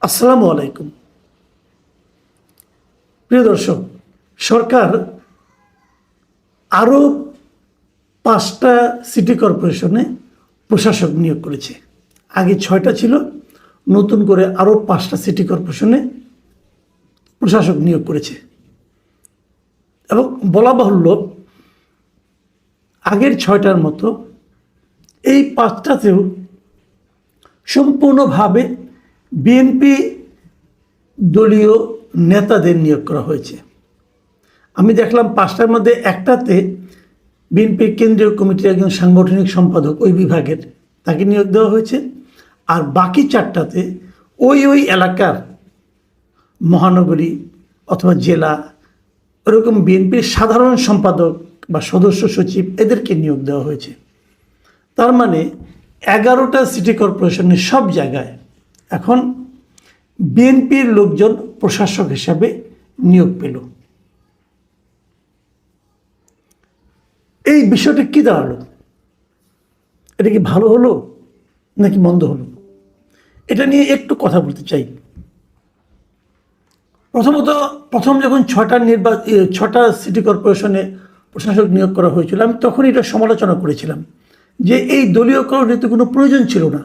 আসসালামু আলাইকুম। প্রিয় দর্শক, সরকার আরও 5টা সিটি কর্পোরেশনে প্রশাসক নিয়োগ করেছে। আগে 6টা ছিল, নতুন করে আরও 5টা সিটি কর্পোরেশনে প্রশাসক নিয়োগ করেছে। এবং বলা বাহুল্য, আগের 6টার মতো এই 5টাতেও সম্পূর্ণভাবে বিএনপি দলীয় নেতাদের নিয়োগ করা হয়েছে। আমি দেখলাম 5টার মধ্যে একটাতে বিএনপির কেন্দ্রীয় কমিটির একজন সাংগঠনিক সম্পাদক ওই বিভাগের, তাকে নিয়োগ দেওয়া হয়েছে। আর বাকি 4টাতে ওই এলাকার মহানগরী অথবা জেলা এরকম বিএনপির সাধারণ সম্পাদক বা সদস্য সচিব এদেরকে নিয়োগ দেওয়া হয়েছে। তার মানে 11টা সিটি কর্পোরেশনের সব জায়গায় এখন বিএনপির লোকজন প্রশাসক হিসাবে নিয়োগ পেল। এই বিষয়টা কি দাঁড়ালো? এটা কি ভালো হলো নাকি মন্দ হলো? এটা নিয়ে একটু কথা বলতে চাই। প্রথম যখন 6টা সিটি কর্পোরেশনে প্রশাসক নিয়োগ করা হয়েছিল, আমি তখন এটা সমালোচনা করেছিলাম যে এই দলীয়করণের তো কোনো প্রয়োজন ছিল না।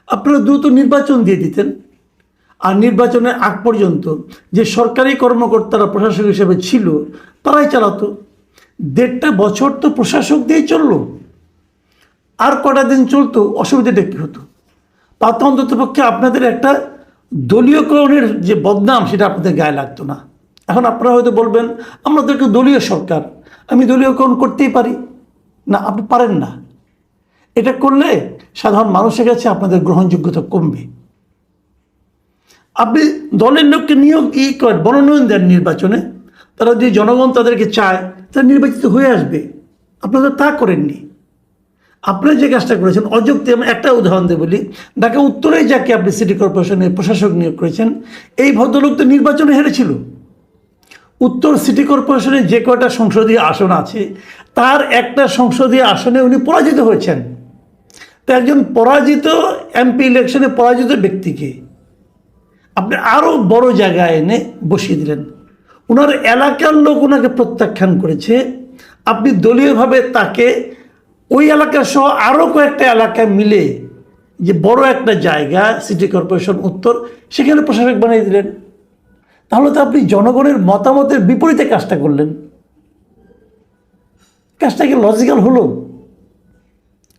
আপনারা দ্রুত নির্বাচন দিয়ে দিতেন, আর নির্বাচনের আগ পর্যন্ত যে সরকারি কর্মকর্তারা প্রশাসক হিসেবে ছিল তারাই চালাতো। 1.5 বছর তো প্রশাসক দিয়েই চললো, আর কটা দিন চলতো অসুবিধাটা কী হতো? তাতে অন্ততপক্ষে আপনাদের একটা দলীয়করণের যে বদনাম সেটা আপনাদের গায়ে লাগতো না। এখন আপনারা হয়তো বলবেন, আমরা তো একটু দলীয় সরকার, আমি দলীয়করণ করতেই পারি না। আপনি পারেন না। এটা করলে সাধারণ মানুষের কাছে আপনাদের গ্রহণযোগ্যতা কমবে। আপনি দলের লোককে নিয়োগ মনোনয়ন দেন নির্বাচনে, তারা যদি জনগণ তাদেরকে চায় তারা নির্বাচিত হয়ে আসবে। আপনারা তা করেননি। আপনারা যে কাজটা করেছেন অযৌক্তিক। আমি একটা উদাহরণ দিয়ে বলি, ঢাকা উত্তরে যাকে আপনি সিটি কর্পোরেশনের প্রশাসক নিয়োগ করেছেন, এই ভদ্রলোক তো নির্বাচনে হেরেছিল। উত্তর সিটি কর্পোরেশনে যে কয়টা সংসদীয় আসন আছে তার একটা সংসদীয় আসনে উনি পরাজিত হয়েছেন। তো একজন পরাজিত এমপি ইলেকশনে পরাজিত ব্যক্তিকে আপনি আরও বড় জায়গায় এনে বসিয়ে দিলেন। ওনার এলাকার লোক ওনাকে প্রত্যাখ্যান করেছে। আপনি দলীয়ভাবে তাকে ওই এলাকা সহ আরও কয়েকটা এলাকায় মিলে যে বড় একটা জায়গা সিটি কর্পোরেশন উত্তর, সেখানে প্রশাসক বানিয়ে দিলেন। তাহলে তো আপনি জনগণের মতামতের বিপরীতে কাজটা করলেন। কাজটা কি লজিক্যাল হলো?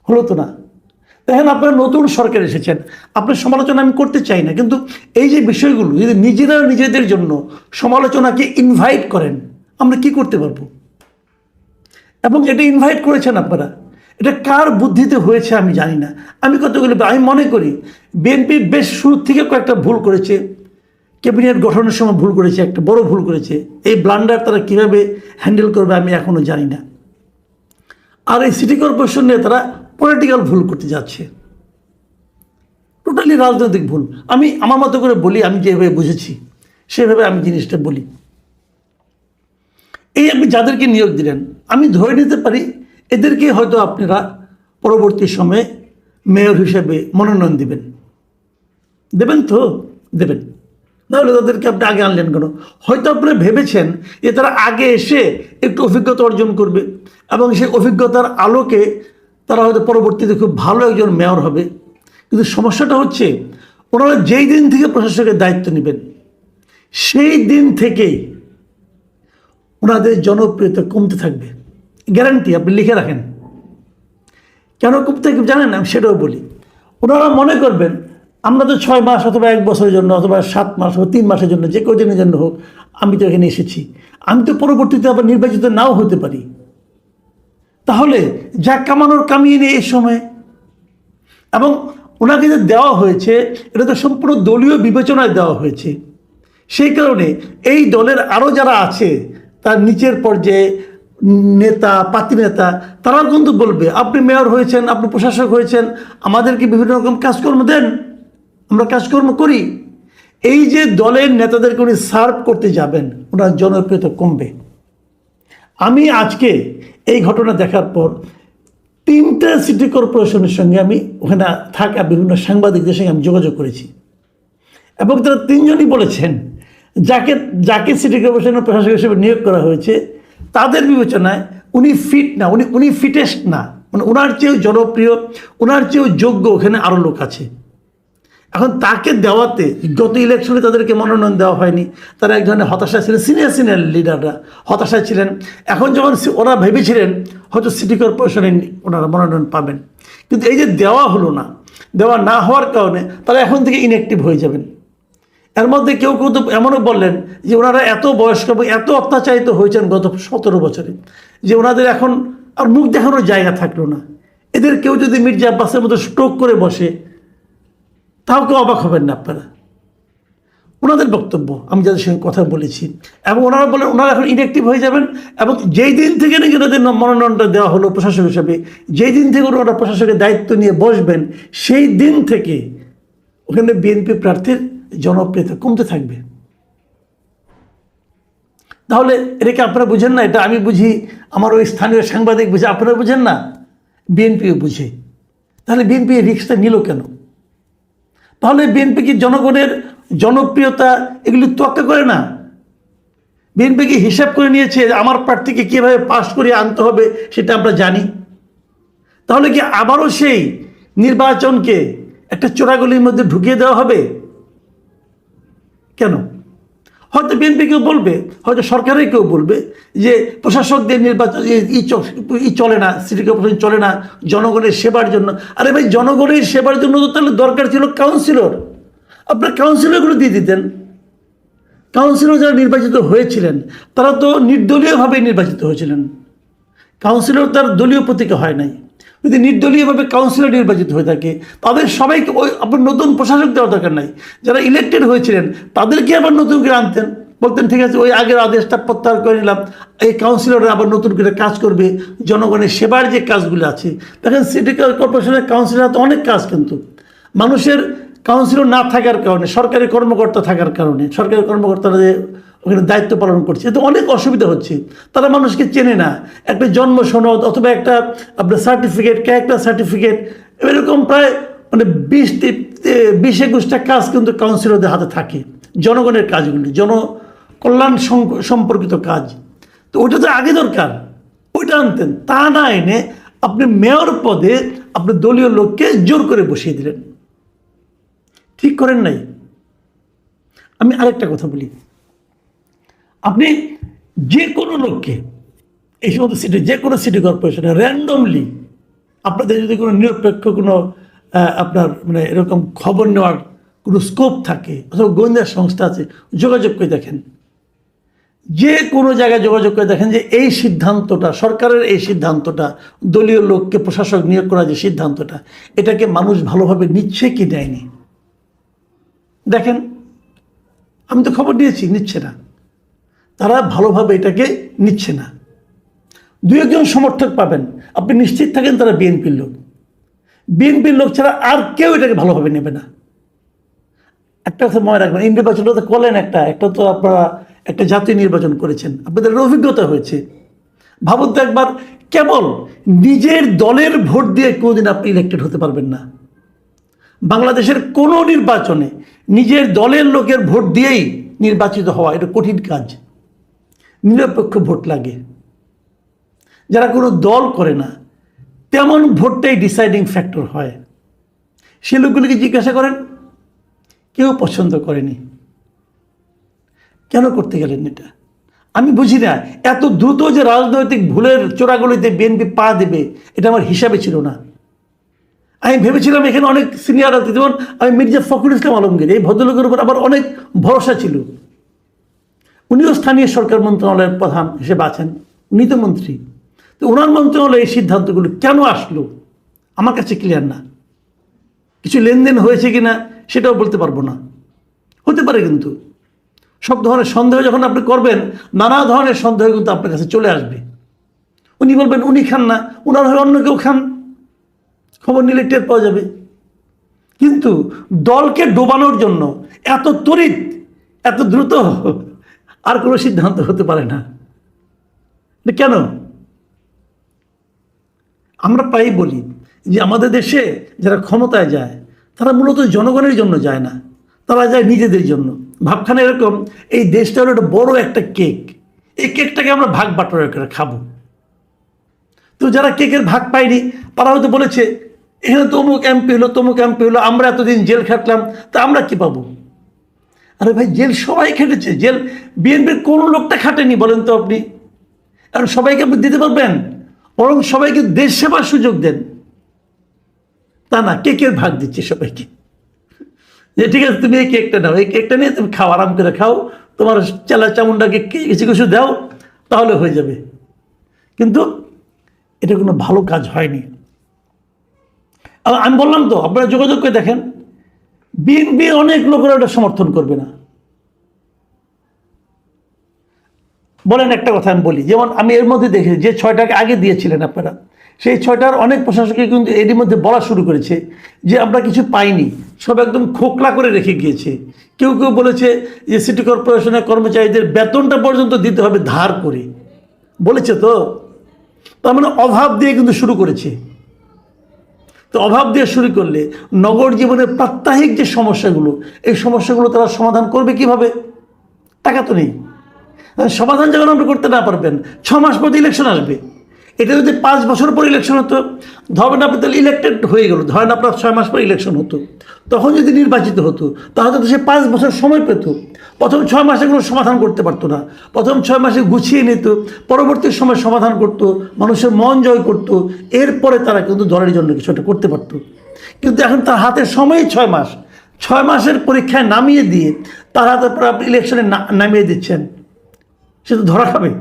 হলো তো না। দেখেন, আপনারা নতুন সরকার এসেছেন, আপনার সমালোচনা আমি করতে চাই না, কিন্তু এই যে বিষয়গুলো যদি নিজেরা নিজেদের জন্য সমালোচনাকে ইনভাইট করেন, আমরা কি করতে পারবো? এবং এটা ইনভাইট করেছেন আপনারা, এটা কার বুদ্ধিতে হয়েছে আমি জানি না। আমি মনে করি বিএনপি বেশ শুরু থেকে কয়েকটা ভুল করেছে। ক্যাবিনেট গঠনের সময় ভুল করেছে, একটা বড় ভুল করেছে। এই ব্লান্ডার তারা কীভাবে হ্যান্ডেল করবে আমি এখনও জানি না। আর এই সিটি কর্পোরেশন নিয়ে তারা পলিটিক্যাল ভুল করতে যাচ্ছে, টোটালি রাজনৈতিক ভুল। আমি আমার মতো করে বলি, আমি যেভাবে বুঝেছি সেভাবে আমি জিনিসটা বলি। এই আপনি যাদেরকে নিয়োগ দিলেন, আমি ধরে নিতে পারি এদেরকে হয়তো আপনারা পরবর্তী সময়ে মেয়র হিসেবে মনোনয়ন দেবেন তো দেবেন। নাহলে তাদেরকে আপনি আগে আনলেন কেন? হয়তো আপনারা ভেবেছেন যে তারা আগে এসে একটু অভিজ্ঞতা অর্জন করবে এবং সেই অভিজ্ঞতার আলোকে তারা হয়তো পরবর্তীতে খুব ভালো একজন মেয়র হবে। কিন্তু সমস্যাটা হচ্ছে, ওনারা যেই দিন থেকে প্রশাসকের দায়িত্ব নেবেন সেই দিন থেকেই ওনাদের জনপ্রিয়তা কমতে থাকবে। গ্যারান্টি আপনি লিখে রাখেন। কেন কমতে থাকবে জানেন? আমি সেটাও বলি। ওনারা মনে করবেন আমরা তো 6 মাস অথবা 1 বছরের জন্য অথবা 7 মাস অথবা 3 মাসের জন্য, যে কদিনের জন্য হোক, আমি তো এখানে এসেছি, আমি তো পরবর্তীতে আবার নির্বাচিত নাও হতে পারি। তাহলে যা কামানোর কামিয়ে নিয়ে এই সময়। এবং ওনাকে যে দেওয়া হয়েছে এটা তো সম্পূর্ণ দলীয় বিবেচনায় দেওয়া হয়েছে। সেই কারণে এই দলের আরও যারা আছে তার নিচের পর্যায়ে নেতা, পাতি নেতা, তারাও কিন্তু বলবে আপনি মেয়র হয়েছেন, আপনি প্রশাসক হয়েছেন, আমাদেরকে বিভিন্ন রকম কাজকর্ম দেন, আমরা কাজকর্ম করি। এই যে দলের নেতাদেরকে উনি সার্ভ করতে যাবেন, ওনার জনপ্রিয়তা কমবে। আমি আজকে এই ঘটনা দেখার পর 3টা সিটি কর্পোরেশনের সঙ্গে আমি ওখানে থাকা বিভিন্ন সাংবাদিকদের সঙ্গে আমি যোগাযোগ করেছি। এবং তারা তিনজনই বলেছেন যাকে যাকে সিটি কর্পোরেশনের প্রশাসক হিসেবে নিয়োগ করা হয়েছে তাদের বিবেচনায় উনি ফিট না, উনি ফিটেস্ট না, মানে ওনার চেয়েও জনপ্রিয়, ওনার চেয়েও যোগ্য ওখানে আরও লোক আছে। এখন তাকে দেওয়াতে গত ইলেকশনে তাদেরকে মনোনয়ন দেওয়া হয়নি, তারা এক ধরনের হতাশায় ছিলেন, সিনিয়র লিডাররা হতাশায় ছিলেন। এখন যখন ওরা ভেবেছিলেন হয়তো সিটি কর্পোরেশনে ওনারা মনোনয়ন পাবেন, কিন্তু এই যে দেওয়া হলো না, দেওয়া না হওয়ার কারণে তারা এখন থেকে ইনঅ্যাক্টিভ হয়ে যাবেন। এর মধ্যে কেউ কেউ তো এমনও বললেন যে ওনারা এত বয়স্ক এবং এত অত্যাচারিত হয়েছেন গত 17 বছরে যে ওনাদের এখন আর মুখ দেখানোর জায়গা থাকলো না। এদের কেউ যদি মির্জা আব্বাসের মতো স্ট্রোক করে বসে তাও কেউ অবাক হবেন না আপনারা। ওনাদের বক্তব্য আমি যাদের সঙ্গে কথা বলেছি, এবং ওনারা বলেন ওনারা এখন ইনঅ্যাক্টিভ হয়ে যাবেন, এবং যেই দিন থেকে নাকি ওনাদের মনোনয়নটা দেওয়া হলো প্রশাসক হিসাবে, যেই দিন থেকে ওনারা প্রশাসকের দায়িত্ব নিয়ে বসবেন, সেই দিন থেকে ওখানে বিএনপি প্রার্থীর জনপ্রিয়তা কমতে থাকবে। তাহলে এটাকে আপনারা বুঝেন না? এটা আমি বুঝি, আমার ওই স্থানীয় সাংবাদিক বুঝে, আপনারা বুঝেন না? বিএনপিও বুঝে। তাহলে বিএনপি এই রিস্কটা নিল কেন? তাহলে বিএনপি কি জনগণের জনপ্রিয়তা এগুলি তোয়াক্কা করে না? বিএনপি কি হিসাব করে নিয়েছে আমার প্রার্থীকে কীভাবে পাস করে আনতে হবে সেটা আমরা জানি? তাহলে কি আবারও সেই নির্বাচনকে একটা চোরাগলির মধ্যে ঢুকিয়ে দেওয়া হবে? কেন? হয়তো বিএনপি কেউ বলবে, হয়তো সরকারের কেউ বলবে যে প্রশাসকদের নির্বাচন চলে না, সিটি কর্পোরেশন চলে না জনগণের সেবার জন্য। আরে ভাই, জনগণের সেবার জন্য তো তাহলে দরকার ছিল কাউন্সিলর। আপনার কাউন্সিলরগুলো দিয়ে দিতেন। কাউন্সিলর যারা নির্বাচিত হয়েছিলেন তারা তো নির্দলীয়ভাবে নির্বাচিত হয়েছিলেন। কাউন্সিলর তার দলীয় প্রতীকে হয় নাই। যদি নির্দলীয়ভাবে কাউন্সিলর নির্বাচিত হয়ে থাকে তাদের সবাইকে ওই আপনার নতুন প্রশাসক দেওয়ার দরকার নাই। যারা ইলেক্টেড হয়েছিলেন তাদেরকে আবার নতুন করে আনতেন, বলতেন ঠিক আছে ওই আগের আদেশটা প্রত্যাহার করে নিলাম, এই কাউন্সিলররা আবার নতুন করে কাজ করবে, জনগণের সেবার যে কাজগুলো আছে। দেখেন সিটি কর্পোরেশনের কাউন্সিলর তো অনেক কাজ, কিন্তু মানুষের কাউন্সিলর না থাকার কারণে, সরকারি কর্মকর্তা থাকার কারণে, সরকারি কর্মকর্তারা যে ওখানে দায়িত্ব পালন করছে, এতে অনেক অসুবিধা হচ্ছে। তারা মানুষকে চেনে না। একটা জন্ম সনদ অথবা একটা আপনার সার্টিফিকেট, ক্যারেক্টার সার্টিফিকেট, এরকম প্রায় মানে 20-21টা কাজ কিন্তু কাউন্সিলরদের হাতে থাকে, জনগণের কাজগুলি, জনকল্যাণ সম্পর্কিত কাজ। তো ওইটা তো আগে দরকার, ওইটা আনতেন। তা না এনে আপনি মেয়র পদে আপনি দলীয় লোককে জোর করে বসিয়ে দিলেন। ঠিক করেন নাই। আমি আরেকটা কথা বলি, আপনি যে কোনো লোককে এই সমস্ত সিটি, যে কোনো সিটি কর্পোরেশনে র্যান্ডমলি আপনাদের যদি কোনো নিরপেক্ষ কোনো আপনার মানে এরকম খবর নেওয়ার কোনো স্কোপ থাকে অথবা গোয়েন্দা সংস্থা আছে, যোগাযোগ করে দেখেন, যে কোনো জায়গায় যোগাযোগ করে দেখেন যে এই সিদ্ধান্তটা, সরকারের এই সিদ্ধান্তটা, দলীয় লোককে প্রশাসক নিয়োগ করার যে সিদ্ধান্তটা, এটাকে মানুষ ভালোভাবে নিচ্ছে কি নেয়নি দেখেন। আমি তো খবর দিয়েছি, নিচ্ছে না, তারা ভালোভাবে এটাকে নিচ্ছে না। 2-1জন সমর্থক পাবেন, আপনি নিশ্চিত থাকেন তারা বিএনপির লোক। বিএনপির লোক ছাড়া আর কেউ এটাকে ভালোভাবে নেবে না। একটা কথা মনে রাখবেন, এই নির্বাচনটা তো করলেন একটা তো আপনারা একটা জাতীয় নির্বাচন করেছেন, আপনাদের অভিজ্ঞতা হয়েছে। ভাবুন তো একবার, কেবল নিজের দলের ভোট দিয়ে কোনোদিন আপনি ইলেক্টেড হতে পারবেন না। বাংলাদেশের কোনো নির্বাচনে নিজের দলের লোকের ভোট দিয়েই নির্বাচিত হওয়া এটা কঠিন কাজ। নিরপেক্ষ ভোট লাগে। যারা কোনো দল করে না তেমন ভোটটাই ডিসাইডিং ফ্যাক্টর হয়। সে লোকগুলিকে জিজ্ঞাসা করেন, কেউ পছন্দ করেনি। কেন করতে গেলেন এটা? আমি বুঝি না। এত দ্রুত যে রাজনৈতিক ভুলের চোরাগুলিতে বিএনপি পা দেবে, এটা আমার হিসাবে ছিল না। আমি ভেবেছিলাম এখানে অনেক সিনিয়র আছে, যেমন আমি মির্জা ফখরুল ইসলাম আলমগীর, এই ভদ্রলোকের উপর আবার অনেক ভরসা ছিল। উনিও স্থানীয় সরকার মন্ত্রণালয়ের প্রধান হিসেবে আছেন, উনি তো মন্ত্রী। তো ওনার মন্ত্রণালয়ে এই সিদ্ধান্তগুলো কেন আসলো আমার কাছে ক্লিয়ার না। কিছু লেনদেন হয়েছে কি না সেটাও বলতে পারবো না, হতে পারে। কিন্তু সব ধরনের সন্দেহ যখন আপনি করবেন, নানা ধরনের সন্দেহ কিন্তু আপনার কাছে চলে আসবে। উনি বলবেন উনি খান না, ওনার হয়ে অন্য কেউ খান, খবর নিলে টের পাওয়া যাবে। কিন্তু দলকে ডোবানোর জন্য এত তড়িৎ, এত দ্রুত আর কোনো সিদ্ধান্ত হতে পারে না। কেন? আমরা প্রায়ই বলি যে আমাদের দেশে যারা ক্ষমতায় যায় তারা মূলত জনগণের জন্য যায় না, তারা যায় নিজেদের জন্য। ভাবখানে এরকম, এই দেশটা হলো একটা বড় একটা কেক, এই কেকটাকে আমরা ভাগ বাটোয়ারা করে খাবো। তো যারা কেকের ভাগ পায়নি তারা হয়তো বলেছে এখানে তো অমুক এমপি হলো, তমুক এমপি হলো, আমরা এতদিন জেল খাটলাম, তা আমরা কি পাবো? আরে ভাই, জেল সবাই খেটেছে, জেল বিএনপির কোন লোকটা খাটেনি বলেন তো আপনি? কারণ সবাইকে আপনি দিতে পারবেন? বরং সবাইকে দেশ সেবার সুযোগ দেন। তা না, কেকের ভাগ দিচ্ছে সবাইকে, যে ঠিক আছে তুমি এই কেকটা নাও, এই কেকটা নিয়ে তুমি খাও, আরাম করে খাও, তোমার চেলা চামুন্ডাকে কিছু কিছু দাও, তাহলে হয়ে যাবে। কিন্তু এটা কোনো ভালো কাজ হয়নি। আমি বললাম তো, আপনারা যোগাযোগ করে দেখেন, বিএনপি অনেক লোকেরা এটা সমর্থন করবে না। বলেন একটা কথা আমি বলি, যেমন আমি এর মধ্যে দেখি যে 6টাকে আগে দিয়েছিলেন আপনারা, সেই 6টার অনেক প্রশাসকই কিন্তু এরই মধ্যে বলা শুরু করেছে যে আমরা কিছু পাইনি, সব একদম খোকলা করে রেখে গিয়েছে। কেউ কেউ বলেছে যে সিটি কর্পোরেশনের কর্মচারীদের বেতনটা পর্যন্ত দিতে হবে ধার করে, বলেছে। তো তার মানে অভাব দিয়ে কিন্তু শুরু করেছে। তো অভাব দিয়ে শুরু করলে নগর জীবনের প্রাত্যহিক যে সমস্যাগুলো, এই সমস্যাগুলো তারা সমাধান করবে কিভাবে? টাকা তো নেই। সমাধান যখন আপনি করতে না পারবেন, 6 মাস পর ইলেকশন আসবে। এটা যদি 5 বছর পর ইলেকশন হতো, ধরেন আপনি তাহলে ইলেক্টেড হয়ে গেল, ধরেন আপনার 6 মাস পর ইলেকশন হতো, তখন যদি নির্বাচিত হতো তাহলে তো সে 5 বছর সময় পেত। প্রথম 6 মাসে কোনো সমাধান করতে পারতো না, প্রথম 6 মাসে গুছিয়ে নিত, পরবর্তী সময় সমাধান করত, মানুষের মন জয় করত, এরপরে তারা কিন্তু দলের জন্য কিছু একটা করতে পারত। কিন্তু এখন তার হাতে সময় 6 মাস, 6 মাসের পরীক্ষায় নামিয়ে দিয়ে তার হাতে পর আপনি ইলেকশনে নামিয়ে দিচ্ছেন, সে তো ধরা খাবে।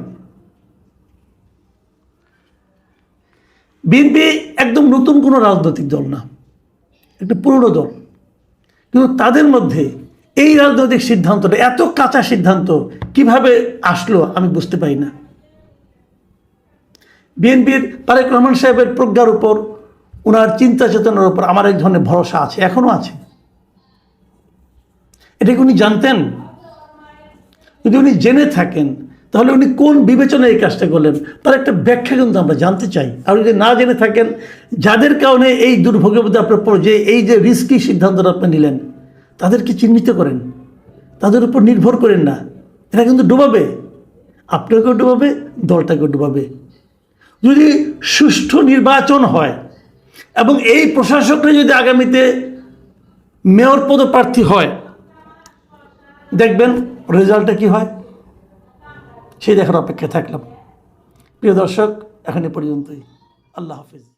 বিএনপি একদম নতুন কোনো রাজনৈতিক দল না, একটা পুরনো দল, কিন্তু তাদের মধ্যে এই রাজনৈতিক সিদ্ধান্তটা, এত কাঁচা সিদ্ধান্ত কিভাবে আসলো আমি বুঝতে পারি না। বিএনপির তারেক রহমান সাহেবের প্রজ্ঞার উপর, ওনার চিন্তা চেতনার উপর আমার এক ধরনের ভরসা আছে, এখনো আছে। এটা কি উনি জানতেন? যদি উনি জেনে থাকেন তাহলে উনি কোন বিবেচনায় এই কাজটা করলেন, তার একটা ব্যাখ্যা কিন্তু আমরা জানতে চাই। আর যদি না জেনে থাকেন, যাদের কারণে এই দুর্ভোগের মধ্যে আপনার যে এই যে রিস্কি সিদ্ধান্তটা আপনি নিলেন, তাদেরকে চিহ্নিত করেন, তাদের উপর নির্ভর করেন না। এটা কিন্তু ডুবাবে, আপনাকেও ডুবাবে, দলটাকেও ডুবাবে। যদি সুষ্ঠু নির্বাচন হয় এবং এই প্রশাসকরা যদি আগামীতে মেয়র পদপ্রার্থী হয়, দেখবেন রেজাল্টটা কি হয়, সেই দেখার অপেক্ষায় থাকলাম। প্রিয় দর্শক, এখন এ পর্যন্তই। আল্লাহ হাফিজ।